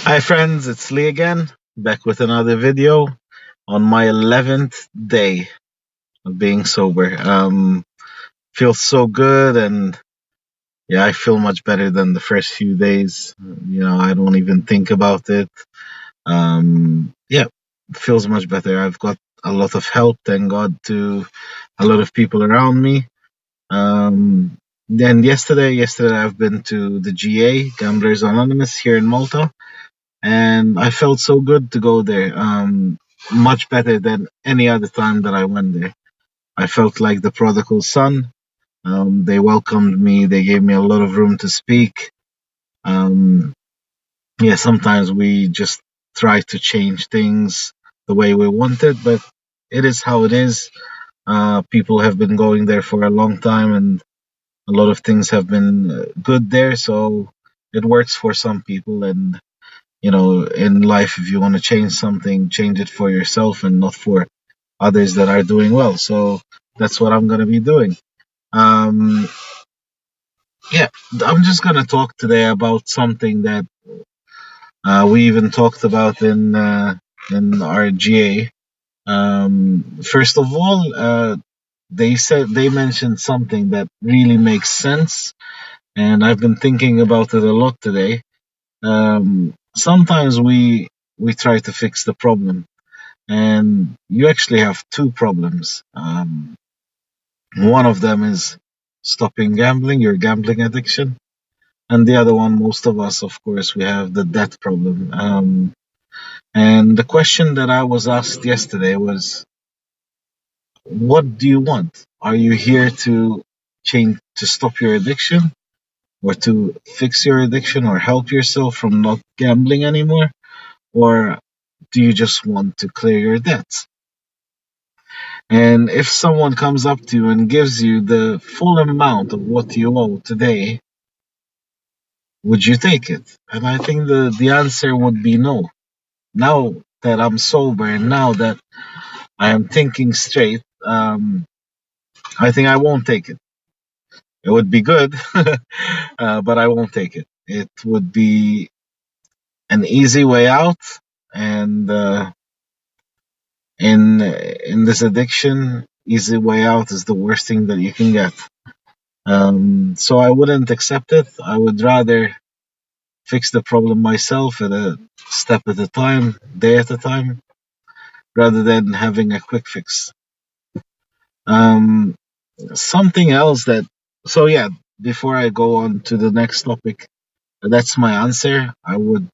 Hi friends, it's Lee again, back with another video on my 11th day of being sober. Feels so good, and yeah, I feel much better than the first few days. I don't even think about it. Yeah, feels much better. I've got a lot of help, thank God, to a lot of people around me. Then yesterday I've been to the GA, Gamblers Anonymous, here in Malta, and I felt so good to go there. Much better than any other time that I went there. I felt like the prodigal son. They welcomed me. They gave me a lot of room to speak. Um, yeah, sometimes we just try to change things the way we want it, but it is how it is. People have been going there for a long time, and a lot of things have been good there. So it works for some people, and in life, if you want to change something, change it for yourself and not for others that are doing well. So that's what I'm going to be doing. Um, yeah, I'm just going to talk today about something that we even talked about in our GA. First of all, they mentioned something that really makes sense, and I've been thinking about it a lot today. Sometimes we try to fix the problem, and you actually have two problems. One of them is stopping gambling, your gambling addiction, and the other one, most of us, of course, we have the debt problem. And the question that I was asked yesterday was, what do you want? Are you here to change, to stop your addiction, or to fix your addiction, or help yourself from not gambling anymore? Or do you just want to clear your debts? And if someone comes up to you and gives you the full amount of what you owe today, would you take it? And I think the answer would be no. Now that I'm sober and now that I am thinking straight, I think I won't take it. It would be good, but I won't take it. It would be an easy way out, and in this addiction, easy way out is the worst thing that you can get. So I wouldn't accept it. I would rather fix the problem myself at a step at a time, day at a time, rather than having a quick fix. Um, Something else that, so yeah, before I go on to the next topic, that's my answer. I would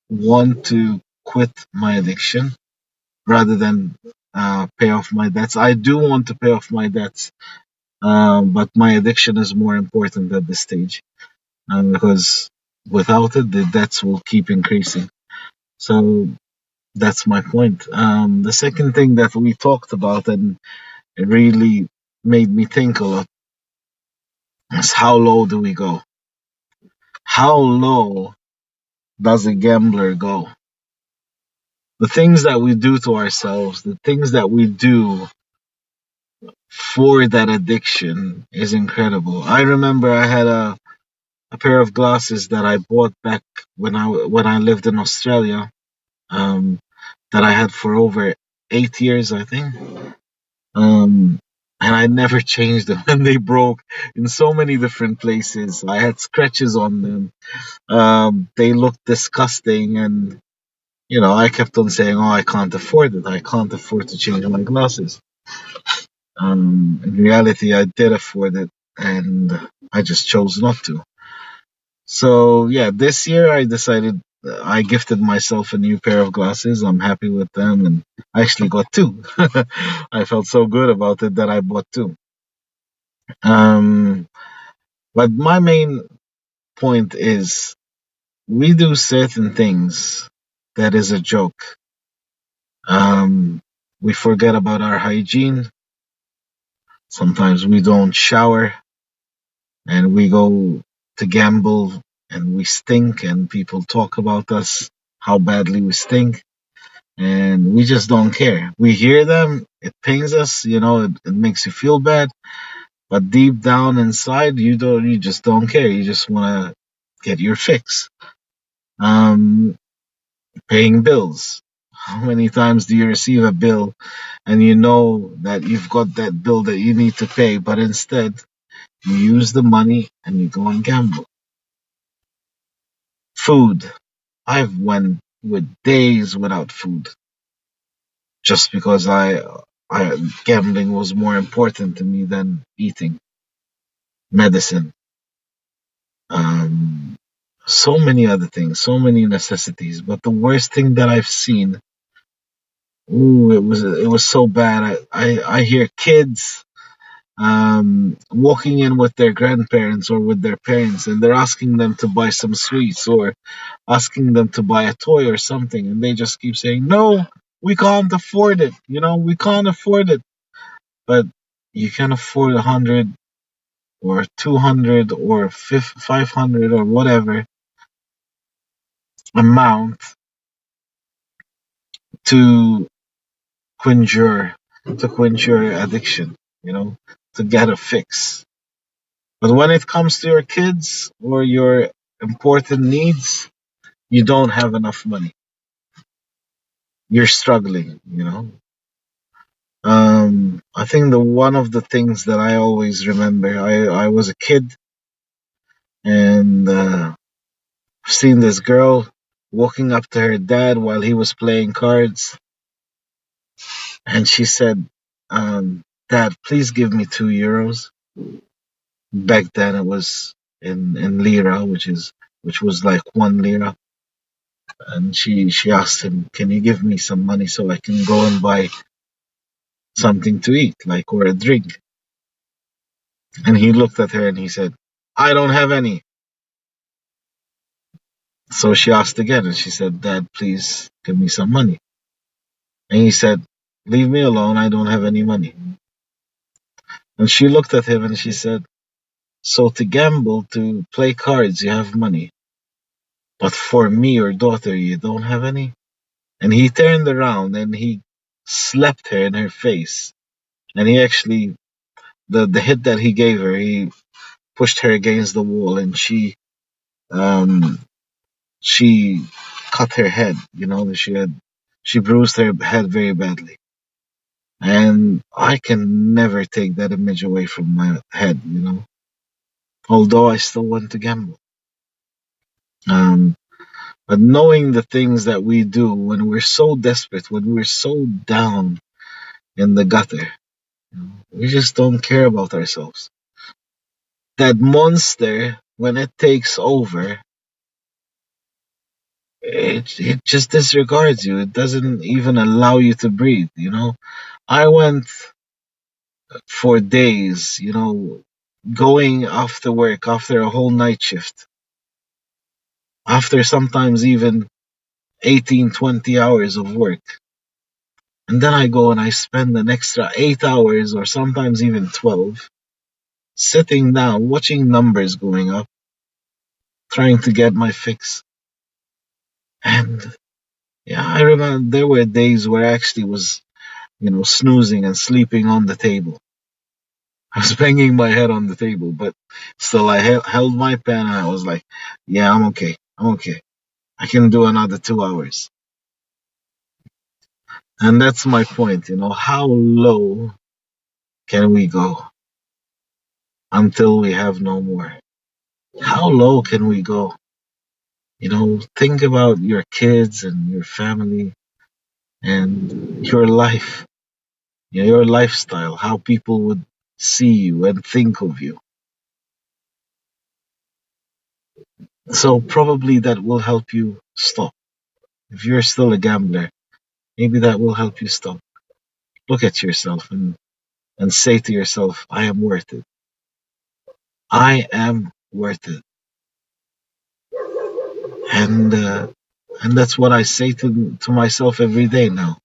want to quit my addiction rather than pay off my debts. I do want to pay off my debts, but my addiction is more important at this stage, because without it, the debts will keep increasing. So that's my point. The second thing that we talked about, and it really made me think a lot, is how low do we go? How low does a gambler go? The things that we do to ourselves, the things that we do for that addiction is incredible. I remember I had a pair of glasses that I bought back when I lived in Australia, um, that I had for over 8 years, I think. Um, and I never changed them, and they broke in so many different places. I had scratches on them. They looked disgusting, and I kept on saying, "Oh, I can't afford it. I can't afford to change my glasses." In reality, I did afford it, and I just chose not to. So yeah, this year I decided, I gifted myself a new pair of glasses. I'm happy with them, and I actually got two. I felt so good about it that I bought two. Um, but my main point is, we do certain things that is a joke. Um, we forget about our hygiene. Sometimes we don't shower, and we go to gamble, and we stink, and people talk about us, how badly we stink, and we just don't care. We hear them, it pains us, it makes you feel bad, but deep down inside, you just don't care. You just want to get your fix. Um, Paying bills. How many times do you receive a bill and you know that you've got that bill that you need to pay, but instead you use the money and you go and gamble? Food. I've went with days without food just because gambling was more important to me than eating, medicine, um, so many other things, so many necessities. But the worst thing that I've seen, ooh, it was so bad. I hear kids walking in with their grandparents or with their parents, and they're asking them to buy some sweets or asking them to buy a toy or something, and they just keep saying, "No, we can't afford it. We can't afford it." But you can afford 100 or 200 or 500 or whatever amount to quench your to quench your addiction, you know, to get a fix. But when it comes to your kids or your important needs, you don't have enough money. You're struggling. I think the one of the things that I always remember, I was a kid and I've seen this girl walking up to her dad while he was playing cards, and she said, "Dad, please give me €2." Back then it was in lira, which was like 1 lira. And she asked him, "Can you give me some money so I can go and buy something to eat, like or a drink?" And he looked at her and he said, "I don't have any." So she asked again and she said, "Dad, please give me some money." And he said, "Leave me alone, I don't have any money." And she looked at him and she said, "So to gamble, to play cards, you have money, but for me, your daughter, you don't have any?" And he turned around and he slapped her in her face. And he actually, the hit that he gave her, he pushed her against the wall, and um she cut her head. She bruised her head very badly. And I can never take that image away from my head. Although I still want to gamble. Um, but knowing the things that we do when we're so desperate, when we're so down in the gutter, we just don't care about ourselves. That monster, when it takes over, it just disregards you. It doesn't even allow you to breathe. I went for days, going after work, after a whole night shift, after sometimes even 18, 20 hours of work. And then I go and I spend an extra 8 hours or sometimes even 12 sitting down, watching numbers going up, trying to get my fix. And yeah, I remember there were days where I actually was, snoozing and sleeping on the table. I was banging my head on the table, but still I held my pen and I was like, yeah, I'm okay. I'm okay. I can do another 2 hours. And that's my point. How low can we go until we have no more? How low can we go? Think about your kids and your family and your life, your lifestyle, how people would see you and think of you. So probably that will help you stop. If you're still a gambler, maybe that will help you stop. Look at yourself and say to yourself, I am worth it. I am worth it. And and that's what I say to myself every day now.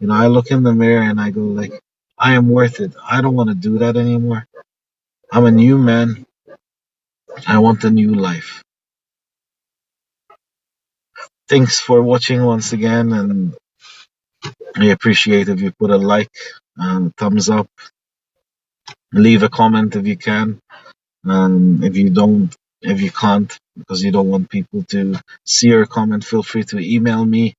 I look in the mirror and I go like, I am worth it. I don't want to do that anymore. I'm a new man. I want a new life. Thanks for watching once again, and I appreciate if you put a like, thumbs up, leave a comment if you can. If you don't, if you can't, because you don't want people to see your comment, feel free to email me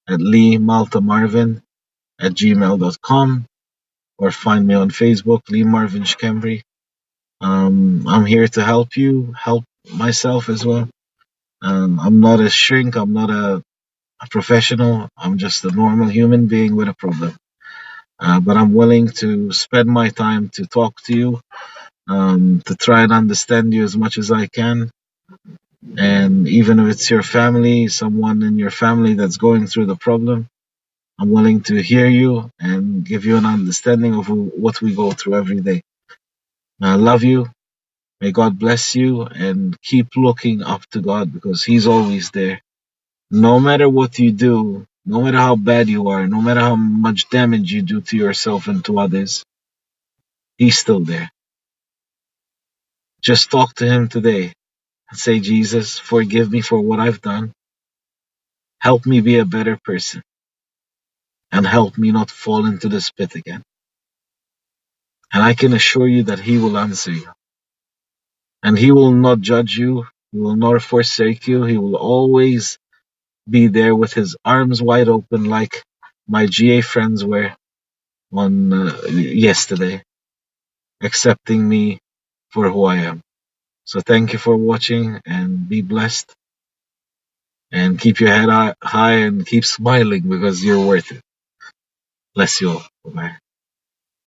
at leemaltamarvin@gmail.com, or find me on Facebook, Lee Marvin Shkembri. I'm here to help you, help myself as well. I'm not a shrink, I'm not a professional, I'm just a normal human being with a problem. But I'm willing to spend my time to talk to you, to try and understand you as much as I can. And even if it's your family, someone in your family that's going through the problem, I'm willing to hear you and give you an understanding of what we go through every day. I love you. May God bless you and keep looking up to God because He's always there. No matter what you do, no matter how bad you are, no matter how much damage you do to yourself and to others, He's still there. Just talk to Him today and say, Jesus, forgive me for what I've done. Help me be a better person and help me not fall into this pit again. And I can assure you that He will answer you. And He will not judge you. He will not forsake you. He will always be there with His arms wide open, like my GA friends were on yesterday, accepting me for who I am. So thank you for watching and be blessed and keep your head high and keep smiling because you're worth it. Bless you all. Bye.